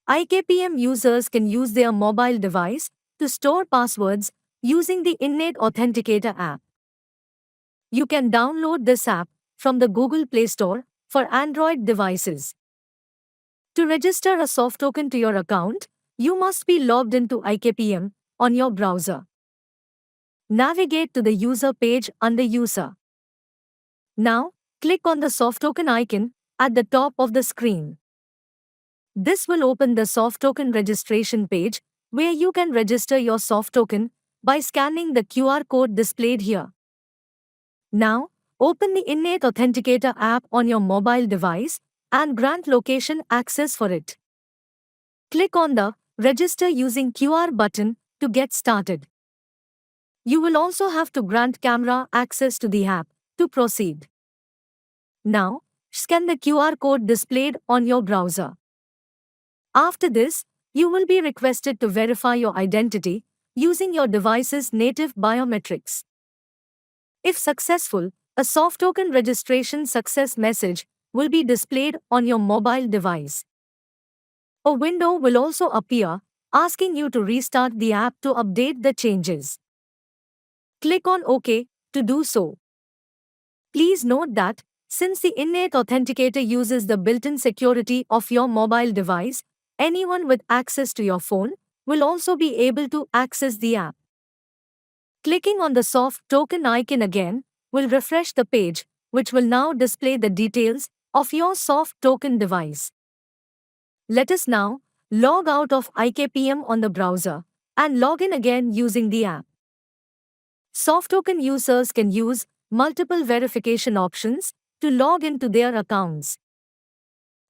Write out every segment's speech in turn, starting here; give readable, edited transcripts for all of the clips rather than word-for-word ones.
IKPM users can use their mobile device to store passwords using the Innate Authenticator app. You can download this app from the Google Play Store for Android devices. To register a soft token to your account, you must be logged into IKPM on your browser. Navigate to the user page under User. Now, click on the soft token icon at the top of the screen. This will open the soft token registration page where you can register your soft token by scanning the QR code displayed here. Now, open the Innate Authenticator app on your mobile device and grant location access for it. Click on the Register using QR button to get started. You will also have to grant camera access to the app to proceed. Now, scan the QR code displayed on your browser. After this, you will be requested to verify your identity using your device's native biometrics. If successful, a soft token registration success message will be displayed on your mobile device. A window will also appear asking you to restart the app to update the changes. Click on OK to do so. Please note that, since the Innate Authenticator uses the built-in security of your mobile device, anyone with access to your phone will also be able to access the app. Clicking on the soft token icon again will refresh the page, which will now display the details of your soft token device. Let us now log out of IKPM on the browser and log in again using the app. Soft token users can use multiple verification options to log into their accounts.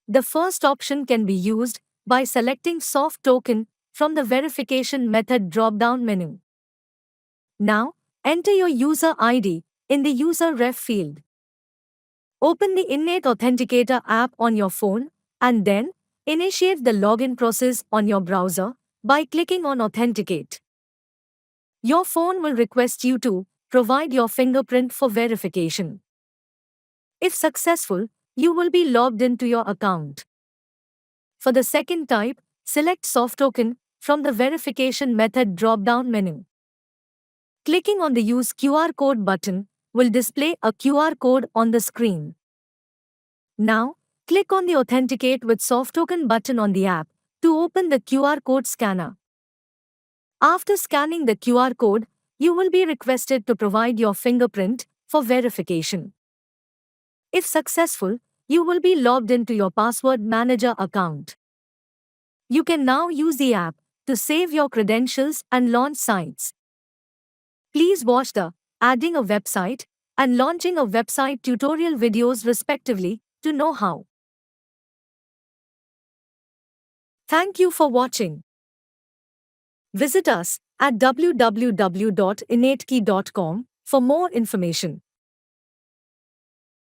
The first option can be used by selecting soft token from the verification method drop-down menu. Now, enter your user ID in the user ref field. Open the Innate Authenticator app on your phone and then initiate the login process on your browser by clicking on Authenticate. Your phone will request you to provide your fingerprint for verification. If successful, you will be logged into your account. For the second type, select soft token from the verification method drop-down menu. Clicking on the Use QR code button will display a QR code on the screen. Now, click on the Authenticate with soft token button on the app to open the QR code scanner. After scanning the QR code, you will be requested to provide your fingerprint for verification. If successful, you will be logged into your Password Manager account. You can now use the app to save your credentials and launch sites. Please watch the Adding a Website and Launching a Website tutorial videos respectively to know how. Thank you for watching. Visit us at www.innatekey.com for more information.